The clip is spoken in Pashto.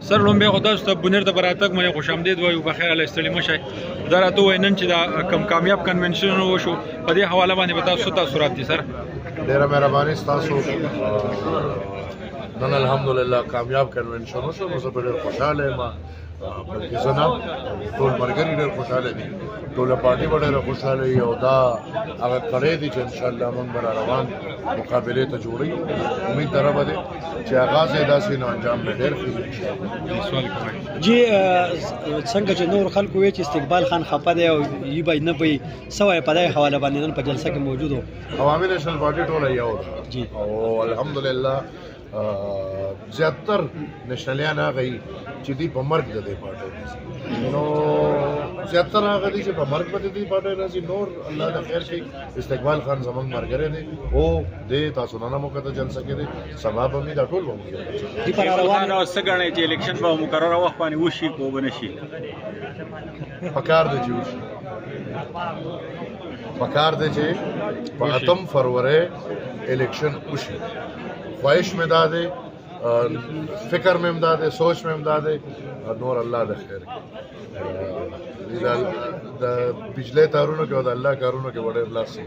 سر لومبه خو تاسو ته بونیر د براتک مې خوش آمدید وایو بخیر علی استلمه شي دا راته وینن چې دا کم کامیاب کنونشن وشو په دې حواله باندې به تاسو ته صورت دي سر ډیره مهرباني تاسو نن الحمدلله کامیاب کنونشن وشو نو زه ډیر خوشاله یم بلکې زه نه ټول ملګري ډېر خوشحاله دي ټوله پارټي به ډېره خوشحاله وي او دا هغه کړی دي چې انشاءالله موږ به روان مقابلې ته جوړوي امید د ربه دی چې آغاز یې داسې نو انجام به ډېر ښه جی څنګه چې نور خلکو وایي چې استقبال خان خفه دی او یې به نه وي څه وایي په دې حواله باندې نن په جلسه کې موجود و عوامي نیشنل پارټي ټوله یو ده جی او الحمدلله زیاتر نشنلیان هغه یي چې دوی په مرګ د دې پارټۍ نو زیاتر هغه دي چې په مرګ به د دې پارټۍ راځي نور الله د خیر کړي استقبال خان زموږ ملګری دی او دې تاسو نه مو کته جلسه کې دي سبا به مې دا ټول دي پر روان او څه غنئ چې الیکشن په مقرره وخت باندې وشي کو به نشي پکار دی چې وشي پکار دی چې په 8 فروری الیکشن وشي خواهش میں دادے فکر میں امدادے سوچ میں امدادے نور اللہ دا خیر دا پچھلے تارونوں کے بعد اللہ کارونوں کے بڑے اللہ سے